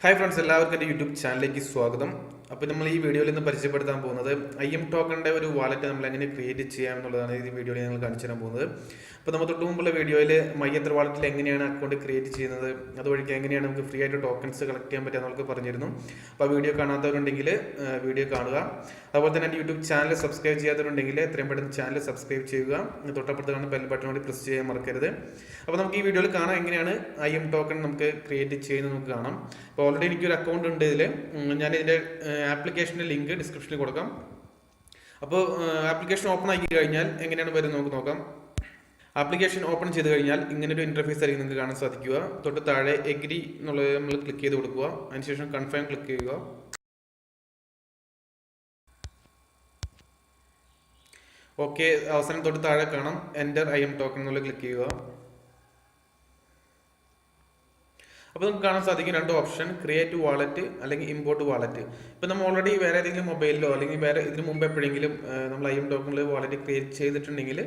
Hi friends, എല്ലാവർക്കും എൻ്റെ YouTube ചാനലിലേക്ക് സ്വാഗതം. അപ്പോൾ നമ്മൾ ഈ വീഡിയോയിൽ നിന്ന് പരിചയപ്പെടുത്താൻ പോകുന്നത് IM ടോക്കണിൻ്റെ ഒരു വാലറ്റ് നമ്മൾ എങ്ങനെ ക്രിയേറ്റ് ചെയ്യാം എന്നുള്ളതാണ് ഈ വീഡിയോയിൽ ഞങ്ങൾ കാണിച്ചു തരാൻ പോകുന്നത്. അപ്പോൾ നമ്മൾ തൊട്ട് മുമ്പുള്ള വീഡിയോയിൽ മയ്യത്ര വാലറ്റിൽ എങ്ങനെയാണ് അക്കൗണ്ട് ക്രിയേറ്റ് ചെയ്യുന്നത്, അതുവഴിക്ക് എങ്ങനെയാണ് നമുക്ക് ഫ്രീ ആയിട്ട് ടോക്കൺസ് കളക്ട് ചെയ്യാൻ പറ്റുക എന്നൊക്കെ പറഞ്ഞിരുന്നു. അപ്പോൾ ആ വീഡിയോ കാണാത്തവരുണ്ടെങ്കിൽ വീഡിയോ കാണുക. അതുപോലെ തന്നെ എൻ്റെ യൂട്യൂബ് ചാനൽ സബ്സ്ക്രൈബ് ചെയ്യാത്തവരുണ്ടെങ്കിൽ എത്രയും പെട്ടെന്ന് ചാനൽ സബ്സ്ക്രൈബ് ചെയ്യുക. തൊട്ടപ്പുറത്ത് കാണുന്ന ബെൽ ബട്ടൺ കൂടി പ്രസ് ചെയ്യാൻ മറക്കരുത്. അപ്പോൾ നമുക്ക് ഈ വീഡിയോയിൽ കാണാം എങ്ങനെയാണ് IM ടോക്കൺ നമുക്ക് ക്രിയേറ്റ് ചെയ്യുന്നത് നമുക്ക് കാണാം. അപ്പോൾ ഓൾറെഡി എനിക്കൊരു അക്കൗണ്ട് ഉണ്ട് ഇതിൽ. ഞാൻ ഇതിൻ്റെ ആപ്ലിക്കേഷൻ്റെ ലിങ്ക് ഡിസ്ക്രിപ്ഷനിൽ കൊടുക്കാം. അപ്പോൾ ആപ്ലിക്കേഷൻ ഓപ്പൺ ആക്കി കഴിഞ്ഞാൽ എങ്ങനെയാണ് വരുന്നത് നമുക്ക് നോക്കാം. ആപ്ലിക്കേഷൻ ഓപ്പൺ ചെയ്ത് കഴിഞ്ഞാൽ ഇങ്ങനെ ഒരു ഇൻ്റർഫേസ് ആയിരിക്കും നിങ്ങൾക്ക് കാണാൻ സാധിക്കുക. തൊട്ട് താഴെ എഗ്രി എന്നുള്ളത് നമ്മൾ ക്ലിക്ക് ചെയ്ത് കൊടുക്കുക. അതിനുശേഷം കൺഫേം ക്ലിക്ക് ചെയ്യുക. ഓക്കെ, അവസാനം തൊട്ട് താഴെ കാണാം എൻ്റർ IM ടോക്കൺ എന്നുള്ളത് ക്ലിക്ക് ചെയ്യുക. അപ്പോൾ നമുക്ക് കാണാൻ സാധിക്കും രണ്ട് ഓപ്ഷൻ, ക്രിയേറ്റ് വാലറ്റ് അല്ലെങ്കിൽ ഇമ്പോർട്ട് വാലറ്റ്. ഇപ്പോൾ നമ്മൾ ഓൾറെഡി വേറെ ഏതെങ്കിലും മൊബൈലിലോ അല്ലെങ്കിൽ വേറെ ഇതിന് മുമ്പ് എപ്പോഴെങ്കിലും നമ്മൾ IM ടോക്കണിൽ വാലറ്റ് ക്രിയേറ്റ് ചെയ്തിട്ടുണ്ടെങ്കിൽ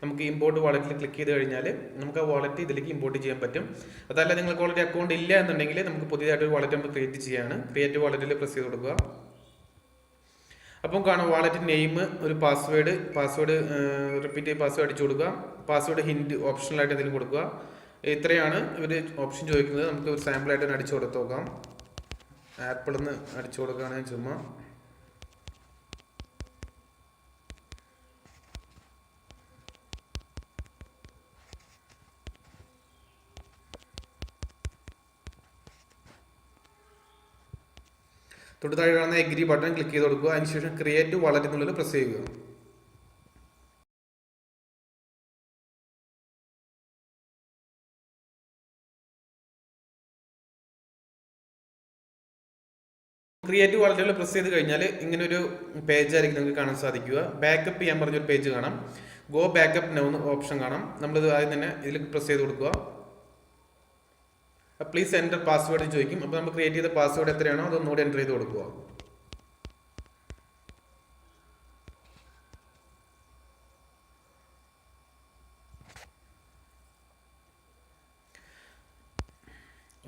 നമുക്ക് ഇമ്പോർട്ട് വാലറ്റിൽ ക്ലിക്ക് ചെയ്ത് കഴിഞ്ഞാൽ നമുക്ക് ആ വാലറ്റ് ഇതിലേക്ക് ഇമ്പോർട്ട് ചെയ്യാൻ പറ്റും. അതല്ല നിങ്ങൾക്ക് ഓൾറെഡി അക്കൗണ്ട് ഇല്ല എന്നുണ്ടെങ്കിൽ നമുക്ക് പുതിയതായിട്ട് ഒരു വാലറ്റ് നമുക്ക് ക്രിയേറ്റ് ചെയ്യാണ്. ക്രിയേറ്റ് വാലറ്റിൽ പ്രസ് ചെയ്ത് കൊടുക്കുക. അപ്പം കാണാം വാലറ്റ് നെയിം, ഒരു പാസ്വേഡ് റിപ്പീറ്റ് പാസ്വേഡ് അടിച്ചു കൊടുക്കുക. പാസ്വേഡ് ഹിൻറ്റ് ഓപ്ഷണലായിട്ട് എന്തെങ്കിലും കൊടുക്കുക. ഇത്രയാണ് ഇവർ ഓപ്ഷൻ ചോദിക്കുന്നത്. നമുക്ക് ഒരു സാമ്പിളായിട്ട് തന്നെ അടിച്ചു കൊടുത്ത് നോക്കാം. ആപ്പിളിൽ നിന്ന് അടിച്ചു കൊടുക്കുകയാണെങ്കിൽ ചുമ്മാ തൊട്ട് താഴെ കാണുന്ന എഗ്രി ബട്ടൺ ക്ലിക്ക് ചെയ്ത് കൊടുക്കുക. അതിനുശേഷം ക്രിയേറ്റ് വാലറ്റ് എന്നുള്ളത് പ്രസ് ചെയ്യുക. ക്രിയേറ്റീവ് വാലറ്റുകൾ പ്രസ് ചെയ്ത് കഴിഞ്ഞാൽ ഇങ്ങനെ ഒരു പേജ് ആയിരിക്കും നിങ്ങൾക്ക് കാണാൻ സാധിക്കുക. ബാക്കപ്പ് ചെയ്യാൻ പറഞ്ഞൊരു പേജ് കാണാം. ഗോ ബാക്കപ്പ് നൗ എന്ന് ഓപ്ഷൻ കാണാം. നമ്മളിത് ആദ്യം തന്നെ ഇതിൽ പ്രസ് ചെയ്ത് കൊടുക്കുക. പ്ലീസ് എൻ്റർ പാസ്വേഡ് ചോദിക്കും. അപ്പോൾ നമ്മൾ ക്രിയേറ്റ് ചെയ്ത പാസ്വേഡ് എത്രയാണോ അതൊന്നുകൂടി എൻ്റർ ചെയ്ത് കൊടുക്കുക.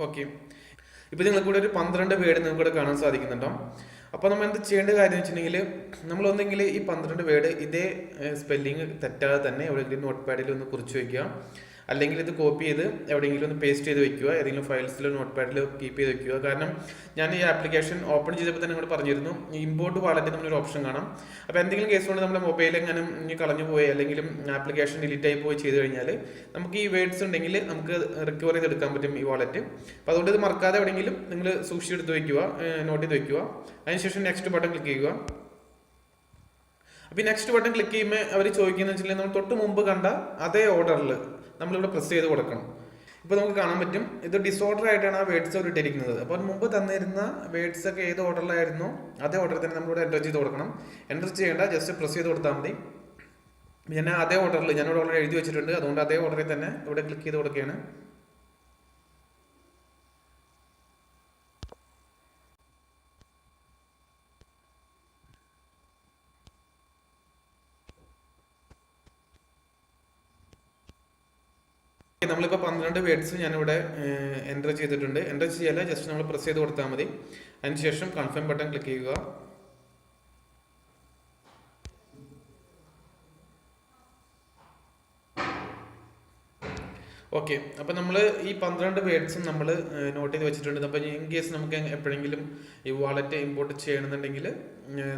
ഓക്കെ, ഇപ്പോൾ നിങ്ങൾക്കൂടെ ഒരു 12 വേർഡ് നിങ്ങൾക്കൂടെ കാണാൻ സാധിക്കുന്നുണ്ടോ? അപ്പോൾ നമ്മൾ എന്ത് ചെയ്യേണ്ട കാര്യം എന്ന് വെച്ചിട്ടുണ്ടെങ്കിൽ നമ്മളൊന്നെങ്കിൽ ഈ 12 വേർഡ് ഇതേ സ്പെല്ലിങ് തെറ്റാതെ തന്നെ എവിടെയെങ്കിലും നോട്ട് പാഡിൽ ഒന്ന് കുറിച്ച് വയ്ക്കുക, അല്ലെങ്കിൽ ഇത് കോപ്പി ചെയ്ത് എവിടെയെങ്കിലും ഒന്ന് പേസ്റ്റ് ചെയ്ത് വെക്കുക. ഏതെങ്കിലും ഫയൽസിലോ നോട്ട് പാഡിലോ കീപ്പ് ചെയ്ത് വെക്കുക. കാരണം ഞാൻ ഈ ആപ്ലിക്കേഷൻ ഓപ്പൺ ചെയ്തപ്പോൾ തന്നെ നിങ്ങൾ പറഞ്ഞിരുന്നു ഇമ്പോർട്ട് വാലറ്റ് നമ്മളൊരു ഓപ്ഷൻ കാണാം. അപ്പോൾ എന്തെങ്കിലും കേസ് കൊണ്ട് നമ്മുടെ മൊബൈൽ എങ്ങനെ ഇനി കളഞ്ഞു പോയി അല്ലെങ്കിൽ ആപ്ലിക്കേഷൻ ഡിലീറ്റ് ആയി പോയി ചെയ്ത് കഴിഞ്ഞാൽ നമുക്ക് ഈ വേർഡ്സ് ഉണ്ടെങ്കിൽ നമുക്ക് റിക്കവർ ചെയ്തെടുക്കാൻ പറ്റും ഈ വാലറ്റ്. അപ്പോൾ അതുകൊണ്ട് ഇത് മറക്കാതെ എവിടെയെങ്കിലും നിങ്ങൾ സൂക്ഷിച്ചെടുത്ത് വയ്ക്കുക, നോട്ട് ചെയ്ത് വയ്ക്കുക. അതിനുശേഷം നെക്സ്റ്റ് ബട്ടൺ ക്ലിക്ക് ചെയ്യുക. അപ്പോൾ ഈ നെക്സ്റ്റ് ബട്ടൺ ക്ലിക്ക് ചെയ്യുമ്പോൾ അവർ ചോദിക്കുന്നത് വെച്ചിട്ടുണ്ടെങ്കിൽ നമ്മൾ തൊട്ട് മുമ്പ് കണ്ട അതേ ഓർഡറിൽ നമ്മളിവിടെ പ്രസ് ചെയ്ത് കൊടുക്കണം. ഇപ്പോൾ നമുക്ക് കാണാൻ പറ്റും ഇത് ഡിസോർഡർ ആയിട്ടാണ് ആ വേർഡ്സ് അവർ ഇട്ടിരിക്കുന്നത്. അപ്പോൾ മുമ്പ് തന്നിരുന്ന വേർഡ്സ് ഒക്കെ ഏത് ഓർഡറിലായിരുന്നു അതേ ഓർഡറിൽ തന്നെ നമ്മളിവിടെ എൻ്റർ ചെയ്ത് കൊടുക്കണം. എൻ്റർ ചെയ്യേണ്ട, ജസ്റ്റ് പ്രസ് ചെയ്ത് കൊടുത്താൽ മതി. ഞാൻ അതേ ഓർഡറിൽ ഞാനിവിടെ ഓൾറെഡി എഴുതി വെച്ചിട്ടുണ്ട്, അതുകൊണ്ട് അതേ ഓർഡറിൽ തന്നെ ഇവിടെ ക്ലിക്ക് ചെയ്ത് കൊടുക്കുകയാണ്. നമ്മളിപ്പോൾ 12 വേർഡ്സ് ഞാനിവിടെ എൻ്റർ ചെയ്തിട്ടുണ്ട്. എൻ്റർ ചെയ്യല്ല, ജസ്റ്റ് നമ്മൾ പ്രസ് ചെയ്ത് കൊടുത്താൽ മതി. അതിനുശേഷം കൺഫേം ബട്ടൺ ക്ലിക്ക് ചെയ്യുക. ഓക്കെ, അപ്പോൾ നമ്മൾ ഈ 12 വേർഡ്സും നമ്മൾ നോട്ട് ചെയ്ത് വെച്ചിട്ടുണ്ട്. അപ്പോൾ ഇൻ കേസ് നമുക്ക് എപ്പോഴെങ്കിലും ഈ വാലറ്റ് ഇമ്പോർട്ട് ചെയ്യണമെന്നുണ്ടെങ്കിൽ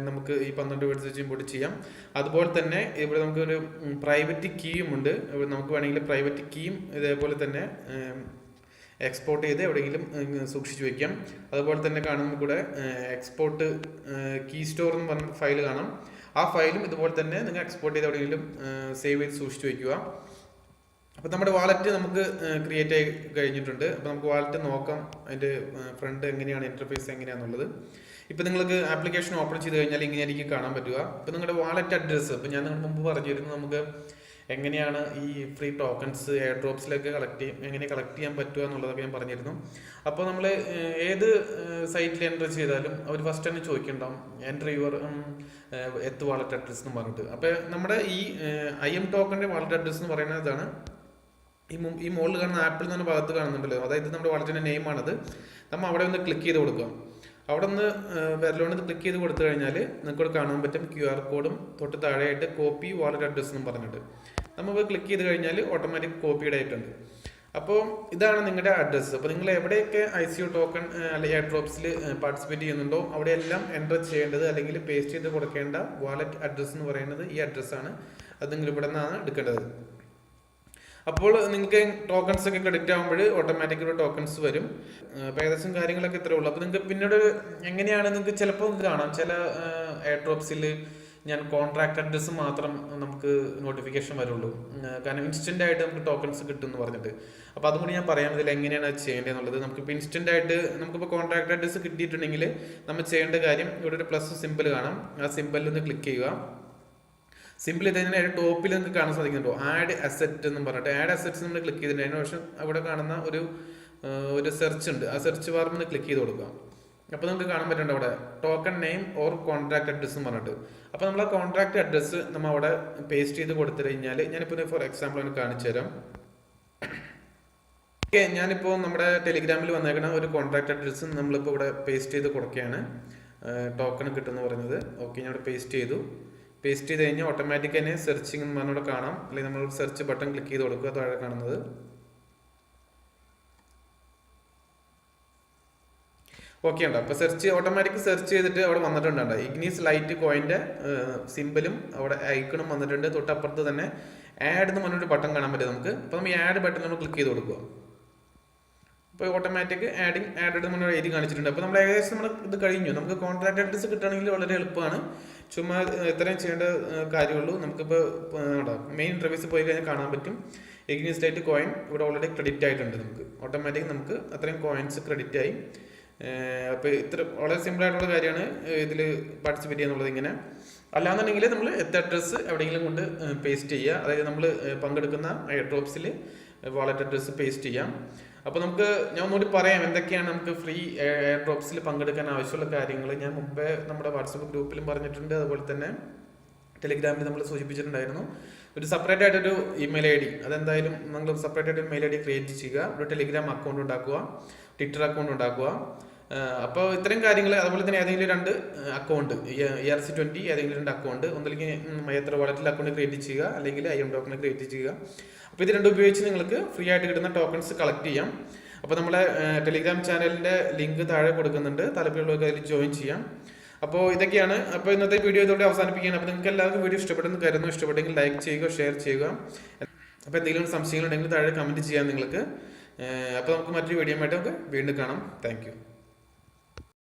നമുക്ക് ഈ 12 വേർഡ്സ് വെച്ച് ഇമ്പോർട്ട് ചെയ്യാം. അതുപോലെ തന്നെ ഇവിടെ നമുക്കൊരു പ്രൈവറ്റ് കീയും ഉണ്ട്. നമുക്ക് വേണമെങ്കിൽ പ്രൈവറ്റ് കീയും ഇതേപോലെ തന്നെ എക്സ്പോർട്ട് ചെയ്ത് എവിടെയെങ്കിലും സൂക്ഷിച്ചു വയ്ക്കാം. അതുപോലെ തന്നെ കാണുമ്പോൾ കൂടെ എക്സ്പോർട്ട് കീ സ്റ്റോർ എന്ന് പറഞ്ഞ ഫയൽ കാണാം. ആ ഫയലും ഇതുപോലെ തന്നെ നിങ്ങൾ എക്സ്പോർട്ട് ചെയ്ത് എവിടെയെങ്കിലും സേവ് ചെയ്ത് സൂക്ഷിച്ചു വയ്ക്കുക. അപ്പോൾ നമ്മുടെ വാലറ്റ് നമുക്ക് ക്രിയേറ്റ് ആയി കഴിഞ്ഞിട്ടുണ്ട്. അപ്പോൾ നമുക്ക് വാലറ്റ് നോക്കാം, അതിൻ്റെ ഫ്രണ്ട് എങ്ങനെയാണ്, ഇൻ്റർഫേസ് എങ്ങനെയാണെന്നുള്ളത്. ഇപ്പോൾ നിങ്ങൾക്ക് ആപ്ലിക്കേഷൻ ഓപ്പൺ ചെയ്ത് കഴിഞ്ഞാൽ ഇങ്ങനെയായിരിക്കും കാണാൻ പറ്റുക. ഇപ്പോൾ നിങ്ങളുടെ വാലറ്റ് അഡ്രസ്സ്, ഇപ്പോൾ ഞാൻ നിങ്ങൾ മുമ്പ് പറഞ്ഞിരുന്നു നമുക്ക് എങ്ങനെയാണ് ഈ ഫ്രീ ടോക്കൺസ് എയർ ഡ്രോപ്സിലൊക്കെ എങ്ങനെ കളക്ട് ചെയ്യാൻ പറ്റുക എന്നുള്ളതൊക്കെ ഞാൻ പറഞ്ഞിരുന്നു. അപ്പോൾ നമ്മൾ ഏത് സൈറ്റിൽ എൻ്റർ ചെയ്താലും അവർ ഫസ്റ്റ് തന്നെ ചോദിക്കുന്നുണ്ടാവും എൻ്റർ യുവർ വാലറ്റ് അഡ്രസ്സ് എന്ന് പറഞ്ഞിട്ട്. അപ്പോൾ നമ്മുടെ ഈ IM ടോക്കണിൻ്റെ വാലറ്റ് അഡ്രസ്സ് എന്ന് പറയുന്നതാണ് ഈ മുകളിൽ കാണുന്ന ആപ്പിൾ എന്ന് പറഞ്ഞ ഭാഗത്ത് കാണുന്നുണ്ടല്ലോ, അതായത് നമ്മുടെ വാളറ്റിൻ്റെ നെയിമാണത്. നമ്മൾ അവിടെ ഒന്ന് ക്ലിക്ക് ചെയ്ത് കൊടുക്കുക. അവിടെ നിന്ന് വിരലുകൊണ്ട് ക്ലിക്ക് ചെയ്ത് കൊടുത്തു കഴിഞ്ഞാൽ നിങ്ങൾക്ക് കാണാൻ പറ്റും QR കോഡും തൊട്ട് താഴെയായിട്ട് കോപ്പി വാളറ്റ് അഡ്രസ് എന്നും പറഞ്ഞിട്ട്. നമ്മൾ ക്ലിക്ക് ചെയ്ത് കഴിഞ്ഞാൽ ഓട്ടോമാറ്റിക് കോപ്പിയുടെ ആയിട്ടുണ്ട്. അപ്പോൾ ഇതാണ് നിങ്ങളുടെ അഡ്രസ്സ്. അപ്പോൾ നിങ്ങൾ എവിടെയൊക്കെ ICO ടോക്കൺ അല്ലെങ്കിൽ എയർ ഡ്രോപ്സിൽ പാർട്ടിസിപ്പേറ്റ് ചെയ്യുന്നുണ്ടോ അവിടെയെല്ലാം എൻ്റർ ചെയ്യേണ്ടത് അല്ലെങ്കിൽ പേസ്റ്റ് ചെയ്ത് കൊടുക്കേണ്ട വാലറ്റ് അഡ്രസ്സ് എന്ന് പറയുന്നത് ഈ അഡ്രസ്സാണ്. അത് നിങ്ങൾ ഇവിടെ നിന്നാണ് എടുക്കേണ്ടത്. അപ്പോൾ നിങ്ങൾക്ക് ടോക്കൺസ് ഒക്കെ ക്രെഡിറ്റ് ആകുമ്പോൾ ഓട്ടോമാറ്റിക്കലി ടോക്കൺസ് വരും. അപ്പോൾ ഏകദേശം കാര്യങ്ങളൊക്കെ ഇത്രേ ഉള്ളൂ. അപ്പോൾ നിങ്ങൾക്ക് പിന്നീട് എങ്ങനെയാണ് നിങ്ങൾക്ക് ചിലപ്പോൾ കാണാം ചില എയർ ഡ്രോപ്സിൽ ഞാൻ കോൺട്രാക്ട് അഡ്രസ്സ് മാത്രം നമുക്ക് നോട്ടിഫിക്കേഷൻ വരുള്ളൂ. കാരണം ഇൻസ്റ്റൻ്റ് ആയിട്ട് നമുക്ക് ടോക്കൺസ് കിട്ടും എന്ന് പറഞ്ഞിട്ട്. അപ്പോൾ അതും കൂടി ഞാൻ പറയാൻ ഇതിൽ എങ്ങനെയാണ് അത് ചെയ്യേണ്ടത് എന്നുള്ളത്. നമുക്കിപ്പോൾ ഇൻസ്റ്റൻ്റ് ആയിട്ട് നമുക്കിപ്പോൾ കോൺട്രാക്ട് അഡ്രസ്സ് കിട്ടിയിട്ടുണ്ടെങ്കിൽ നമ്മൾ ചെയ്യേണ്ട കാര്യം ഇവിടെ ഒരു പ്ലസ് സിമ്പിൾ കാണാം. ആ സിമ്പിളിൽ ഒന്ന് ക്ലിക്ക് ചെയ്യുക. സിമ്പിൾ ഇത് തന്നെ ടോപ്പിൽ നിങ്ങൾക്ക് കാണാൻ സാധിക്കുന്നുണ്ടോ ആഡ് അസറ്റ് എന്ന് പറഞ്ഞിട്ട്. ആഡ് അസറ്റ്സ് നമ്മൾ ക്ലിക്ക് ചെയ്തിട്ടുണ്ട്. അതിന് ശേഷം അവിടെ കാണുന്ന ഒരു സെർച്ച് ഉണ്ട്. ആ സെർച്ച് ബാറിൽ നിന്ന് ക്ലിക്ക് ചെയ്ത് കൊടുക്കുക. അപ്പോൾ നമുക്ക് കാണാൻ പറ്റുന്നുണ്ട് അവിടെ token name or contract address എന്ന് പറഞ്ഞിട്ട്. അപ്പോൾ നമ്മൾ ആ കോൺട്രാക്ട് അഡ്രസ്സ് നമ്മൾ അവിടെ പേസ്റ്റ് ചെയ്ത് കൊടുത്തു കഴിഞ്ഞാൽ ഞാനിപ്പോൾ ഫോർ എക്സാമ്പിൾ ഒന്ന് കാണിച്ചു തരാം. ഓക്കെ, ഞാനിപ്പോൾ നമ്മുടെ ടെലിഗ്രാമിൽ വന്നേക്കുന്ന ഒരു കോൺട്രാക്ട് അഡ്രസ്സ് നമ്മളിപ്പോൾ ഇവിടെ പേസ്റ്റ് ചെയ്ത് കൊടുക്കുകയാണ്. ടോക്കൺ കിട്ടുമെന്ന് പറയുന്നത്. ഓക്കെ, ഞാൻ ഇവിടെ പേസ്റ്റ് ചെയ്തു. പേസ്റ്റ് ചെയ്ത് കഴിഞ്ഞാൽ ഓട്ടോമാറ്റിക് തന്നെ സെർച്ചിങ് എന്ന് പറഞ്ഞവിടെ കാണാം. അല്ലെങ്കിൽ നമ്മൾ സെർച്ച് ബട്ടൺ ക്ലിക്ക് ചെയ്ത് കൊടുക്കുക. താഴെ കാണുന്നത് ഓക്കെ ഉണ്ട്. അപ്പോൾ ഓട്ടോമാറ്റിക് സെർച്ച് ചെയ്തിട്ട് അവിടെ വന്നിട്ടുണ്ട്. ഇഗ്നീസ് ലൈറ്റ് കോയിൻ്റെ സിമ്പിളും അവിടെ ഐക്കണും വന്നിട്ടുണ്ട്. തൊട്ടപ്പുറത്ത് തന്നെ ആഡ് എന്ന് പറഞ്ഞൊരു ബട്ടൺ കാണാൻ പറ്റും നമുക്ക്. അപ്പോൾ നമ്മൾ ഈ ആഡ് ബട്ടൺ നമ്മൾ ക്ലിക്ക് ചെയ്ത് കൊടുക്കുക. അപ്പോൾ ഓട്ടോമാറ്റിക് ആഡ് എന്ന് എഴുതി കാണിച്ചിട്ടുണ്ട്. അപ്പോൾ നമ്മൾ ഏകദേശം നമ്മൾ ഇത് കഴിഞ്ഞു. നമുക്ക് കോൺട്രാക്ട് അഡ്രസ്സ് കിട്ടുകയാണെങ്കിൽ വളരെ എളുപ്പമാണ്. ചുമ്മാ ഇത്രയും ചെയ്യേണ്ട കാര്യമുള്ളൂ. നമുക്കിപ്പോൾ മെയിൻ ഇന്റർവ്യൂസിൽ പോയി കഴിഞ്ഞാൽ കാണാൻ പറ്റും ഇഗ്നീസ് ലൈറ്റ് കോയിൻ ഇവിടെ ഓൾറെഡി ക്രെഡിറ്റ് ആയിട്ടുണ്ട്. ഓട്ടോമാറ്റിക് നമുക്ക് അത്രയും കോയിൻസ് ക്രെഡിറ്റ് ആയി. അപ്പോൾ ഇത്ര വളരെ സിമ്പിൾ ആയിട്ടുള്ള കാര്യമാണ് ഇതിൽ പാർട്ടിസിപ്പേറ്റ് ചെയ്യാന്നുള്ളത്. ഇങ്ങനെ അല്ലാന്നുണ്ടെങ്കിൽ നമ്മൾ അഡ്രസ്സ് എവിടെയെങ്കിലും കൊണ്ട് പേസ്റ്റ് ചെയ്യുക. അതായത് നമ്മൾ പങ്കെടുക്കുന്ന എയർ ഡ്രോപ്സിൽ വാലറ്റ് അഡ്രസ്സ് പേസ്റ്റ് ചെയ്യാം. അപ്പോൾ നമുക്ക് ഞാൻ ഒന്നുകൂടി പറയാം എന്തൊക്കെയാണ് നമുക്ക് ഫ്രീ എയർ ഡ്രോപ്സിൽ പങ്കെടുക്കാൻ ആവശ്യമുള്ള കാര്യങ്ങൾ. ഞാൻ മുമ്പേ നമ്മുടെ വാട്സപ്പ് ഗ്രൂപ്പിലും പറഞ്ഞിട്ടുണ്ട്. അതുപോലെ തന്നെ ടെലിഗ്രാമിൽ നമ്മൾ സൂചിപ്പിച്ചിട്ടുണ്ടായിരുന്നു. ഒരു സെപ്പറേറ്റ് ആയിട്ടൊരു ഇമെയിൽ ID അതെന്തായാലും നിങ്ങൾ സെപ്പറേറ്റ് ആയിട്ട് മെയിൽ ID ക്രിയേറ്റ് ചെയ്യുക. ഒരു ടെലിഗ്രാം അക്കൗണ്ട് ഉണ്ടാക്കുക, ട്വിറ്റർ അക്കൗണ്ട് ഉണ്ടാക്കുക. അപ്പോൾ ഇത്തരം കാര്യങ്ങൾ. അതുപോലെ തന്നെ ഏതെങ്കിലും 2 അക്കൗണ്ട് ERC 20 ഏതെങ്കിലും 2 അക്കൗണ്ട് ഒന്നില്ലെങ്കിൽ എത്ര വാലറ്റിൽ അക്കൗണ്ട് ക്രിയേറ്റ് ചെയ്യുക, അല്ലെങ്കിൽ IM ടോക്കൺ ക്രിയേറ്റ് ചെയ്യുക. അപ്പോൾ ഇത് 2 ഉപയോഗിച്ച് നിങ്ങൾക്ക് ഫ്രീ ആയിട്ട് കിട്ടുന്ന ടോക്കൺസ് കളക്ട് ചെയ്യാം. അപ്പോൾ നമ്മളെ ടെലിഗ്രാം ചാനലിൻ്റെ ലിങ്ക് താഴെ കൊടുക്കുന്നുണ്ട്. താല്പര്യമുള്ളവർക്ക് അതിൽ ജോയിൻ ചെയ്യാം. അപ്പോൾ ഇതൊക്കെയാണ്. അപ്പോൾ ഇന്നത്തെ വീഡിയോ ഇതോടെ അവസാനിപ്പിക്കുകയാണ്. അപ്പോൾ നിങ്ങൾക്ക് എല്ലാവർക്കും വീഡിയോ ഇഷ്ടപ്പെട്ടെന്ന് കരുതുന്നു. ഇഷ്ടപ്പെട്ടെങ്കിൽ ലൈക്ക് ചെയ്യുക, ഷെയർ ചെയ്യുക. അപ്പോൾ എന്തെങ്കിലും സംശയങ്ങളുണ്ടെങ്കിൽ താഴെ കമൻറ്റ് ചെയ്യാം നിങ്ങൾക്ക്. അപ്പോൾ നമുക്ക് മറ്റൊരു വീഡിയോ ആയിട്ട് നമുക്ക് വീണ്ടും കാണാം. താങ്ക്